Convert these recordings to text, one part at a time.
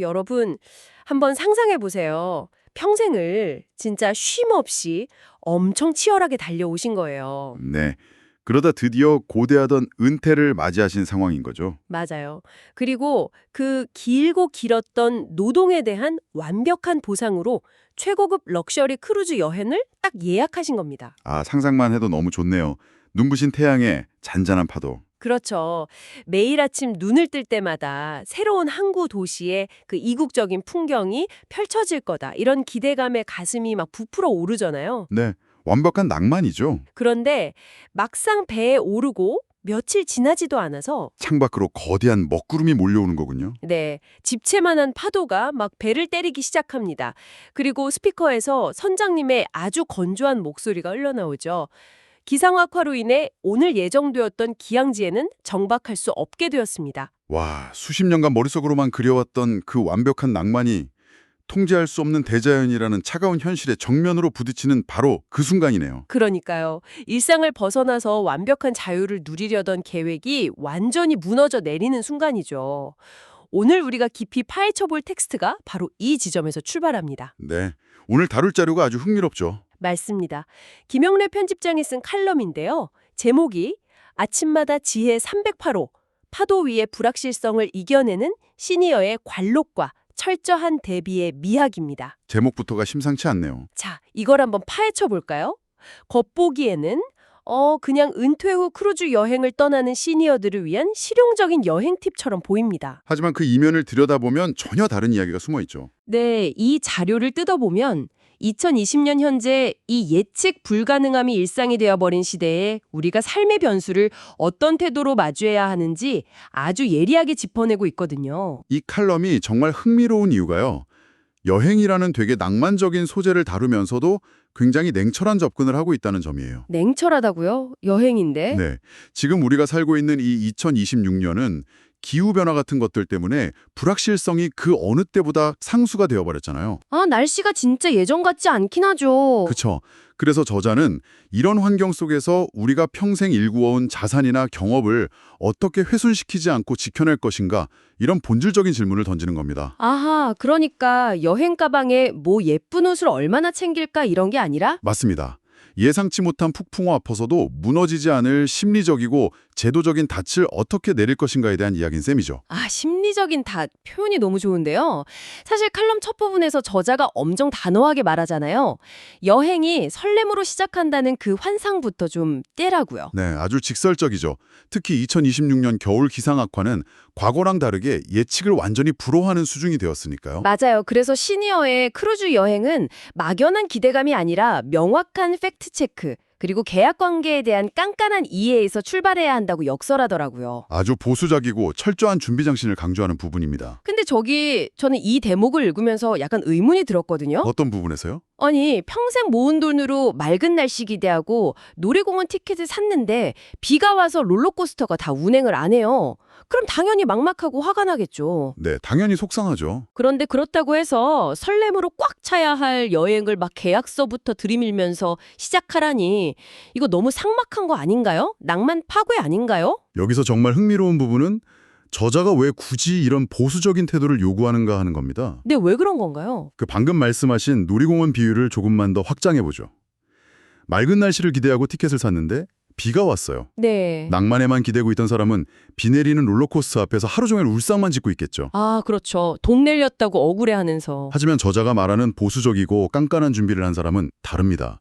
여러분, 한번 상상해 보세요. 평생을 진짜 쉼 없이 엄청 치열하게 달려오신 거예요. 네. 그러다 드디어 고대하던 은퇴를 맞이하신 상황인 거죠. 맞아요. 그리고 그 길고 길었던 노동에 대한 완벽한 보상으로 최고급 럭셔리 크루즈 여행을 딱 예약하신 겁니다. 아, 상상만 해도 너무 좋네요. 눈부신 태양에 잔잔한 파도. 그렇죠. 매일 아침 눈을 뜰 때마다 새로운 항구 도시의 그 이국적인 풍경이 펼쳐질 거다. 이런 기대감에 가슴이 막 부풀어 오르잖아요. 네. 완벽한 낭만이죠. 그런데 막상 배에 오르고 며칠 지나지도 않아서 창밖으로 거대한 먹구름이 몰려오는 거군요. 네, 집채만한 파도가 막 배를 때리기 시작합니다. 그리고 스피커에서 선장님의 아주 건조한 목소리가 흘러나오죠. 기상악화로 인해 오늘 예정되었던 기항지에는 정박할 수 없게 되었습니다. 와, 수십 년간 머릿속으로만 그려왔던 그 완벽한 낭만이 통제할 수 없는 대자연이라는 차가운 현실에 정면으로 부딪히는 바로 그 순간이네요. 그러니까요. 일상을 벗어나서 완벽한 자유를 누리려던 계획이 완전히 무너져 내리는 순간이죠. 오늘 우리가 깊이 파헤쳐 볼 텍스트가 바로 이 지점에서 출발합니다. 네. 오늘 다룰 자료가 아주 흥미롭죠. 맞습니다. 김영래 편집장이 쓴 칼럼인데요. 제목이 아침마다 지혜 308호, 파도 위의 불확실성을 이겨내는 시니어의 관록과 철저한 대비의 미학입니다. 제목부터가 심상치 않네요. 자, 이걸 한번 파헤쳐 볼까요? 겉보기에는 그냥 은퇴 후 크루즈 여행을 떠나는 시니어들을 위한 실용적인 여행 팁처럼 보입니다. 하지만 그 이면을 들여다보면 전혀 다른 이야기가 숨어 있죠. 네, 이 자료를 뜯어보면 2020년 현재 이 예측 불가능함이 일상이 되어버린 시대에 우리가 삶의 변수를 어떤 태도로 마주해야 하는지 아주 예리하게 짚어내고 있거든요. 이 칼럼이 정말 흥미로운 이유가요. 여행이라는 되게 낭만적인 소재를 다루면서도 굉장히 냉철한 접근을 하고 있다는 점이에요. 냉철하다고요? 여행인데? 네. 지금 우리가 살고 있는 이 2026년은 기후변화 같은 것들 때문에 불확실성이 그 어느 때보다 상수가 되어버렸잖아요. 아, 날씨가 진짜 예전 같지 않긴 하죠. 그쵸. 그래서 저자는 이런 환경 속에서 우리가 평생 일구어온 자산이나 경업을 어떻게 훼손시키지 않고 지켜낼 것인가 이런 본질적인 질문을 던지는 겁니다. 아하, 그러니까 여행 가방에 뭐 예쁜 옷을 얼마나 챙길까 이런 게 아니라? 맞습니다. 예상치 못한 폭풍우 앞서서도 무너지지 않을 심리적이고 제도적인 닻을 어떻게 내릴 것인가에 대한 이야기인 셈이죠. 아, 심리적인 표현이 너무 좋은데요. 사실 칼럼 첫 부분에서 저자가 엄청 단호하게 말하잖아요. 여행이 설렘으로 시작한다는 그 환상부터 좀 떼라고요. 네, 아주 직설적이죠. 특히 2026년 겨울 기상악화는 과거랑 다르게 예측을 완전히 불허하는 수준이 되었으니까요. 맞아요. 그래서 시니어의 크루즈 여행은 막연한 기대감이 아니라 명확한 팩트체크, 그리고 계약 관계에 대한 깐깐한 이해에서 출발해야 한다고 역설하더라고요. 아주 보수적이고 철저한 준비 장신을 강조하는 부분입니다. 근데 저는 이 대목을 읽으면서 약간 의문이 들었거든요. 어떤 부분에서요? 아니, 평생 모은 돈으로 맑은 날씨 기대하고 놀이공원 티켓을 샀는데 비가 와서 롤러코스터가 다 운행을 안 해요. 그럼 당연히 막막하고 화가 나겠죠. 네, 당연히 속상하죠. 그런데 그렇다고 해서 설렘으로 꽉 차야 할 여행을 막 계약서부터 들이밀면서 시작하라니 이거 너무 삭막한 거 아닌가요? 낭만 파괴 아닌가요? 여기서 정말 흥미로운 부분은 저자가 왜 굳이 이런 보수적인 태도를 요구하는가 하는 겁니다. 근데 왜 그런 건가요? 그 방금 말씀하신 놀이공원 비유를 조금만 더 확장해보죠. 맑은 날씨를 기대하고 티켓을 샀는데 비가 왔어요. 네. 낭만에만 기대고 있던 사람은 비 내리는 롤러코스터 앞에서 하루 종일 울상만 짓고 있겠죠. 아, 그렇죠. 돈 내렸다고 억울해하면서. 하지만 저자가 말하는 보수적이고 깐깐한 준비를 한 사람은 다릅니다.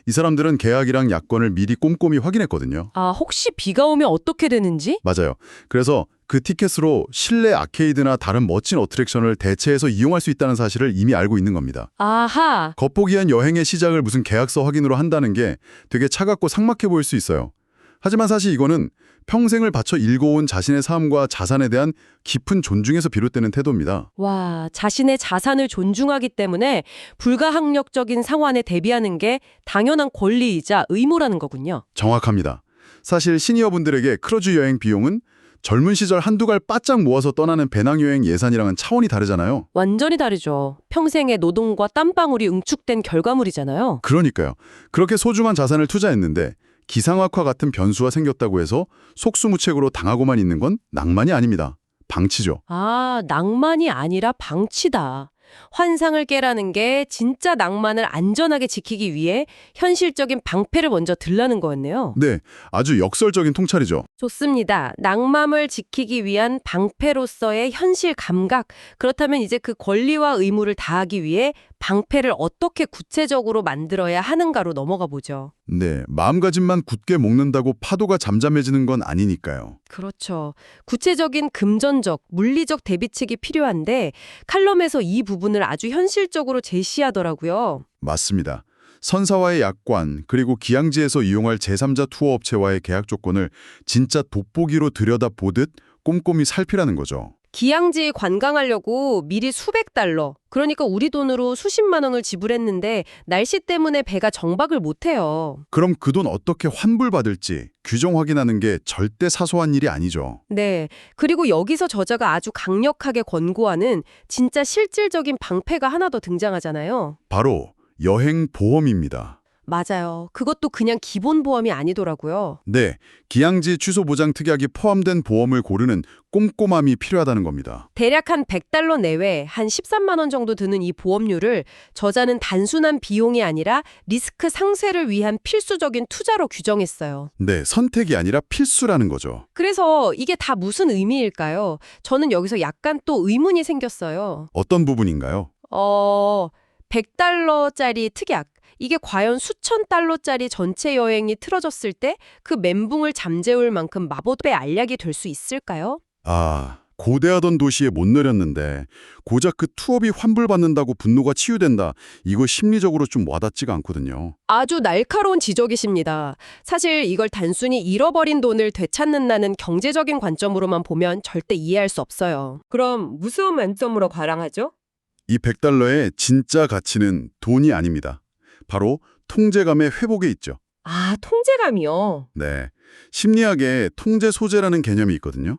이 사람들은 계약이랑 약관을 미리 꼼꼼히 확인했거든요. 아, 혹시 비가 오면 어떻게 되는지? 맞아요. 그래서 그 티켓으로 실내 아케이드나 다른 멋진 어트랙션을 대체해서 이용할 수 있다는 사실을 이미 알고 있는 겁니다. 아하. 겉보기엔 여행의 시작을 무슨 계약서 확인으로 한다는 게 되게 차갑고 삭막해 보일 수 있어요. 하지만 사실 이거는 평생을 바쳐 일궈온 자신의 삶과 자산에 대한 깊은 존중에서 비롯되는 태도입니다. 와, 자신의 자산을 존중하기 때문에 불가항력적인 상황에 대비하는 게 당연한 권리이자 의무라는 거군요. 정확합니다. 사실 시니어분들에게 크루즈 여행 비용은 젊은 시절 한두 갈 바짝 모아서 떠나는 배낭여행 예산이랑은 차원이 다르잖아요. 완전히 다르죠. 평생의 노동과 땀방울이 응축된 결과물이잖아요. 그러니까요. 그렇게 소중한 자산을 투자했는데 기상악화 같은 변수가 생겼다고 해서 속수무책으로 당하고만 있는 건 낭만이 아닙니다. 방치죠. 아, 낭만이 아니라 방치다. 환상을 깨라는 게 진짜 낭만을 안전하게 지키기 위해 현실적인 방패를 먼저 들라는 거였네요. 네, 아주 역설적인 통찰이죠. 좋습니다. 낭만을 지키기 위한 방패로서의 현실 감각. 그렇다면 이제 그 권리와 의무를 다하기 위해 방패를 어떻게 구체적으로 만들어야 하는가로 넘어가 보죠. 네, 마음가짐만 굳게 먹는다고 파도가 잠잠해지는 건 아니니까요. 그렇죠. 구체적인 금전적, 물리적 대비책이 필요한데 칼럼에서 이 부분을 아주 현실적으로 제시하더라고요. 맞습니다. 선사와의 약관, 그리고 기양지에서 이용할 제3자 투어 업체와의 계약 조건을 진짜 돋보기로 들여다보듯 꼼꼼히 살피라는 거죠. 기양지에 관광하려고 미리 수백 달러, 그러니까 우리 돈으로 수십만 원을 지불했는데 날씨 때문에 배가 정박을 못해요. 그럼 그 돈 어떻게 환불받을지 규정 확인하는 게 절대 사소한 일이 아니죠. 네. 그리고 여기서 저자가 아주 강력하게 권고하는 진짜 실질적인 방패가 하나 더 등장하잖아요. 바로 여행 보험입니다. 맞아요. 그것도 그냥 기본 보험이 아니더라고요. 네, 기양지 취소 보장 특약이 포함된 보험을 고르는 꼼꼼함이 필요하다는 겁니다. 대략 한 100달러 내외, 한 13만 원 정도 드는 이 보험료를 저자는 단순한 비용이 아니라 리스크 상쇄를 위한 필수적인 투자로 규정했어요. 네, 선택이 아니라 필수라는 거죠. 그래서 이게 다 무슨 의미일까요? 저는 여기서 약간 또 의문이 생겼어요. 어떤 부분인가요? 100달러짜리 특약. 이게 과연 수천 달러짜리 전체 여행이 틀어졌을 때 그 멘붕을 잠재울 만큼 마법의 알약이 될 수 있을까요? 아, 고대하던 도시에 못 내렸는데 고작 그 투업이 환불받는다고 분노가 치유된다. 이거 심리적으로 좀 와닿지가 않거든요. 아주 날카로운 지적이십니다. 사실 이걸 단순히 잃어버린 돈을 되찾는다는 경제적인 관점으로만 보면 절대 이해할 수 없어요. 그럼 무슨 관점으로 관람하죠? 이 100달러의 진짜 가치는 돈이 아닙니다. 바로 통제감의 회복에 있죠. 아, 통제감이요. 네, 심리학에 통제 소재라는 개념이 있거든요.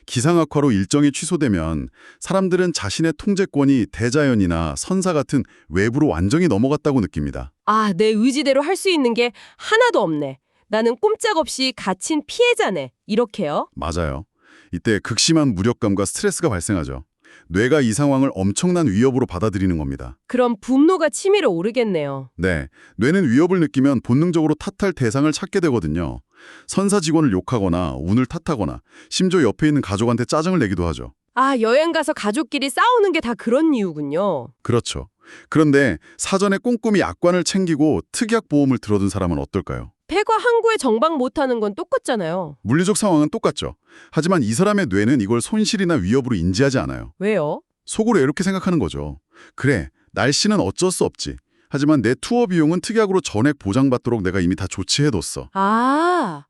기상악화로 일정이 취소되면 사람들은 자신의 통제권이 대자연이나 선사 같은 외부로 완전히 넘어갔다고 느낍니다. 아, 내 의지대로 할 수 있는 게 하나도 없네. 나는 꼼짝없이 갇힌 피해자네. 이렇게요? 맞아요. 이때 극심한 무력감과 스트레스가 발생하죠. 뇌가 이 상황을 엄청난 위협으로 받아들이는 겁니다. 그럼 분노가 치밀어 오르겠네요. 네, 뇌는 위협을 느끼면 본능적으로 탓할 대상을 찾게 되거든요. 선사 직원을 욕하거나 운을 탓하거나 심지어 옆에 있는 가족한테 짜증을 내기도 하죠. 아, 여행 가서 가족끼리 싸우는 게 다 그런 이유군요. 그렇죠. 그런데 사전에 꼼꼼히 약관을 챙기고 특약 보험을 들어둔 사람은 어떨까요? 배가 항구에 정박 못하는 건 똑같잖아요. 물리적 상황은 똑같죠. 하지만 이 사람의 뇌는 이걸 손실이나 위협으로 인지하지 않아요. 왜요? 속으로 이렇게 생각하는 거죠. 그래, 날씨는 어쩔 수 없지. 하지만 내 투어 비용은 특약으로 전액 보장받도록 내가 이미 다 조치해뒀어. 아,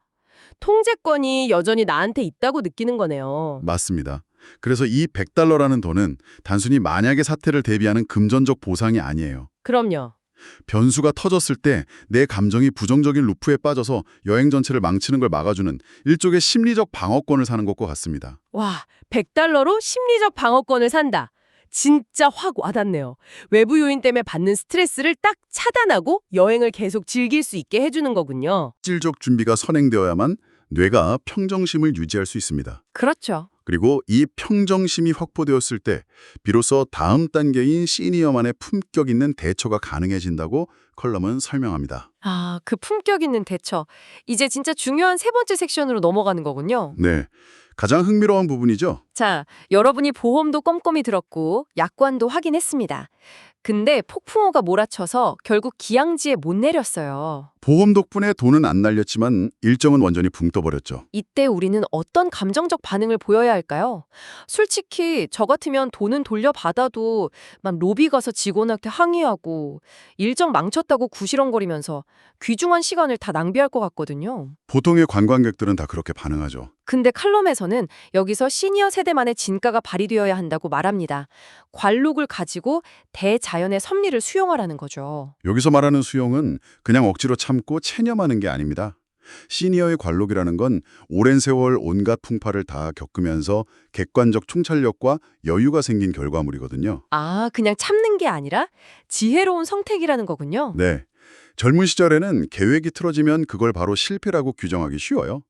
통제권이 여전히 나한테 있다고 느끼는 거네요. 맞습니다. 그래서 이 100달러라는 돈은 단순히 만약의 사태를 대비하는 금전적 보상이 아니에요. 그럼요. 변수가 터졌을 때 내 감정이 부정적인 루프에 빠져서 여행 전체를 망치는 걸 막아주는 일종의 심리적 방어권을 사는 것과 같습니다. 와, 100달러로 심리적 방어권을 산다. 진짜 확 와닿네요. 외부 요인 때문에 받는 스트레스를 딱 차단하고 여행을 계속 즐길 수 있게 해주는 거군요. 실질적 준비가 선행되어야만 뇌가 평정심을 유지할 수 있습니다. 그렇죠. 그리고 이 평정심이 확보되었을 때 비로소 다음 단계인 시니어만의 품격 있는 대처가 가능해진다고 컬럼은 설명합니다. 아, 그 품격 있는 대처. 이제 진짜 중요한 세 번째 섹션으로 넘어가는 거군요. 네, 가장 흥미로운 부분이죠. 자, 여러분이 보험도 꼼꼼히 들었고 약관도 확인했습니다. 근데 폭풍우가 몰아쳐서 결국 기양지에 못 내렸어요. 보험 덕분에 돈은 안 날렸지만 일정은 완전히 붕 떠버렸죠. 이때 우리는 어떤 감정적 반응을 보여야 할까요? 솔직히 저 같으면 돈은 돌려받아도 막 로비 가서 직원한테 항의하고 일정 망쳤다고 구시렁거리면서 귀중한 시간을 다 낭비할 것 같거든요. 보통의 관광객들은 다 그렇게 반응하죠. 근데 칼럼에서는 여기서 시니어 세대만의 진가가 발휘되어야 한다고 말합니다. 관록을 가지고 대자연의 섭리를 수용하라는 거죠. 여기서 말하는 수용은 그냥 억지로 참고 체념하는 게 아닙니다. 시니어의 관록이라는 건 오랜 세월 온갖 풍파를 다 겪으면서 객관적 통찰력과 여유가 생긴 결과물이거든요. 아, 그냥 참는 게 아니라 지혜로운 선택이라는 거군요. 네. 젊은 시절에는 계획이 틀어지면 그걸 바로 실패라고 규정하기 쉬워요.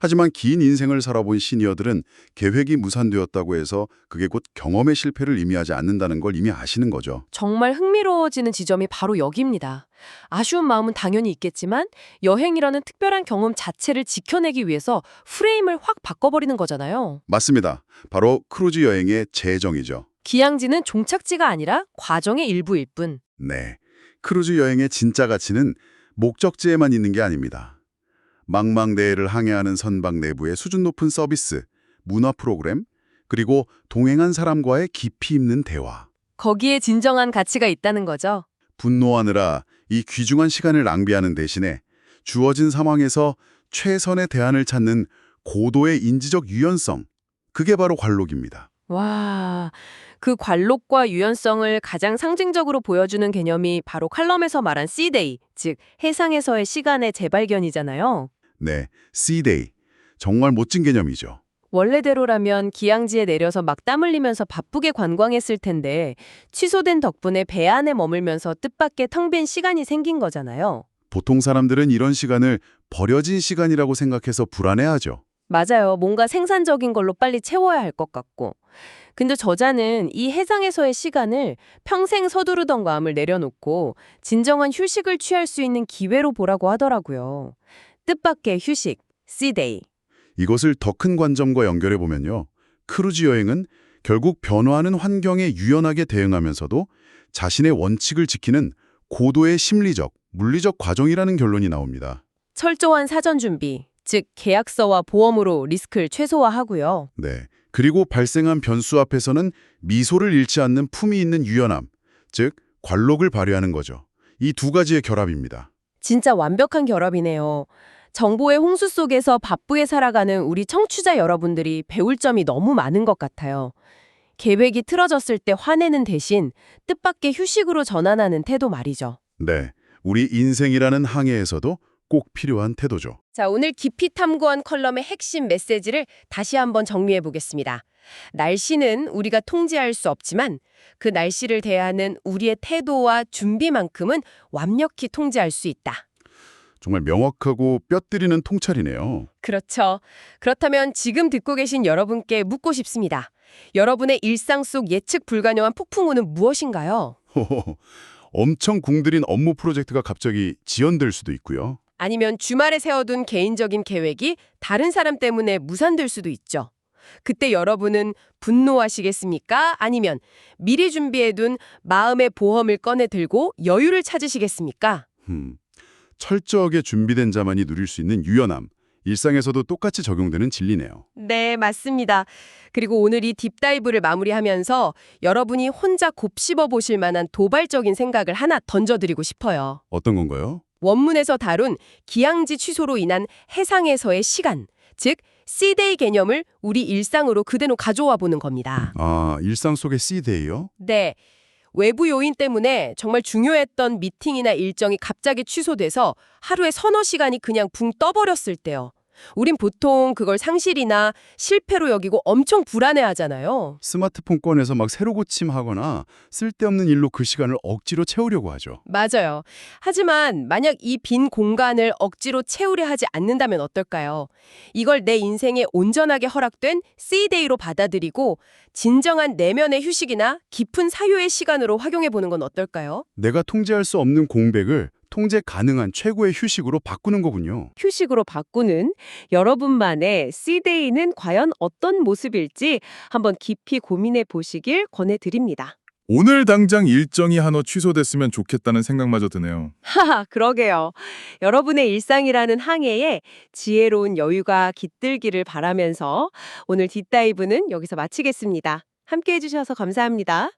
하지만 긴 인생을 살아본 시니어들은 계획이 무산되었다고 해서 그게 곧 경험의 실패를 의미하지 않는다는 걸 이미 아시는 거죠. 정말 흥미로워지는 지점이 바로 여기입니다. 아쉬운 마음은 당연히 있겠지만 여행이라는 특별한 경험 자체를 지켜내기 위해서 프레임을 확 바꿔버리는 거잖아요. 맞습니다. 바로 크루즈 여행의 재정이죠. 기항지는 종착지가 아니라 과정의 일부일 뿐. 네. 크루즈 여행의 진짜 가치는 목적지에만 있는 게 아닙니다. 망망대해를 항해하는 선박 내부의 수준 높은 서비스, 문화 프로그램, 그리고 동행한 사람과의 깊이 있는 대화. 거기에 진정한 가치가 있다는 거죠. 분노하느라 이 귀중한 시간을 낭비하는 대신에 주어진 상황에서 최선의 대안을 찾는 고도의 인지적 유연성, 그게 바로 관록입니다. 와, 그 관록과 유연성을 가장 상징적으로 보여주는 개념이 바로 칼럼에서 말한 C-Day, 즉 해상에서의 시간의 재발견이잖아요. 네, C-Day. 정말 멋진 개념이죠. 원래대로라면 기항지에 내려서 막 땀 흘리면서 바쁘게 관광했을 텐데 취소된 덕분에 배 안에 머물면서 뜻밖의 텅 빈 시간이 생긴 거잖아요. 보통 사람들은 이런 시간을 버려진 시간이라고 생각해서 불안해하죠. 맞아요. 뭔가 생산적인 걸로 빨리 채워야 할 것 같고. 근데 저자는 이 해상에서의 시간을 평생 서두르던 마음을 내려놓고 진정한 휴식을 취할 수 있는 기회로 보라고 하더라고요. 뜻밖의 휴식, C-Day. 이것을 더 큰 관점과 연결해 보면요. 크루즈 여행은 결국 변화하는 환경에 유연하게 대응하면서도 자신의 원칙을 지키는 고도의 심리적, 물리적 과정이라는 결론이 나옵니다. 철저한 사전 준비, 즉 계약서와 보험으로 리스크를 최소화하고요. 네. 그리고 발생한 변수 앞에서는 미소를 잃지 않는 품위 있는 유연함, 즉 관록을 발휘하는 거죠. 이 두 가지의 결합입니다. 진짜 완벽한 결합이네요. 정보의 홍수 속에서 바쁘게 살아가는 우리 청취자 여러분들이 배울 점이 너무 많은 것 같아요. 계획이 틀어졌을 때 화내는 대신 뜻밖의 휴식으로 전환하는 태도 말이죠. 네. 우리 인생이라는 항해에서도 꼭 필요한 태도죠. 자, 오늘 깊이 탐구한 컬럼의 핵심 메시지를 다시 한번 정리해 보겠습니다. 날씨는 우리가 통제할 수 없지만 그 날씨를 대하는 우리의 태도와 준비만큼은 완벽히 통제할 수 있다. 정말 명확하고 뼈 때리는 통찰이네요. 그렇죠. 그렇다면 지금 듣고 계신 여러분께 묻고 싶습니다. 여러분의 일상 속 예측 불가능한 폭풍우는 무엇인가요? 엄청 공들인 업무 프로젝트가 갑자기 지연될 수도 있고요. 아니면 주말에 세워둔 개인적인 계획이 다른 사람 때문에 무산될 수도 있죠. 그때 여러분은 분노하시겠습니까? 아니면 미리 준비해둔 마음의 보험을 꺼내 들고 여유를 찾으시겠습니까? 철저하게 준비된 자만이 누릴 수 있는 유연함. 일상에서도 똑같이 적용되는 진리네요. 네, 맞습니다. 그리고 오늘 이 딥다이브를 마무리하면서 여러분이 혼자 곱씹어 보실 만한 도발적인 생각을 하나 던져드리고 싶어요. 어떤 건가요? 원문에서 다룬 기항지 취소로 인한 해상에서의 시간, 즉 C-Day 개념을 우리 일상으로 그대로 가져와 보는 겁니다. 아, 일상 속의 C-Day요? 네. 외부 요인 때문에 정말 중요했던 미팅이나 일정이 갑자기 취소돼서 하루에 서너 시간이 그냥 붕 떠버렸을 때요. 우린 보통 그걸 상실이나 실패로 여기고 엄청 불안해하잖아요. 스마트폰 꺼내서 막 새로 고침하거나 쓸데없는 일로 그 시간을 억지로 채우려고 하죠. 맞아요. 하지만 만약 이 빈 공간을 억지로 채우려 하지 않는다면 어떨까요? 이걸 내 인생에 온전하게 허락된 C-Day로 받아들이고 진정한 내면의 휴식이나 깊은 사유의 시간으로 활용해보는 건 어떨까요? 내가 통제할 수 없는 공백을 통제 가능한 최고의 휴식으로 바꾸는 거군요. 휴식으로 바꾸는 여러분만의 C-Day는 과연 어떤 모습일지 한번 깊이 고민해 보시길 권해드립니다. 오늘 당장 일정이 한호 취소됐으면 좋겠다는 생각마저 드네요. 하하, 그러게요. 여러분의 일상이라는 항해에 지혜로운 여유가 깃들기를 바라면서 오늘 딥다이브는 여기서 마치겠습니다. 함께 해주셔서 감사합니다.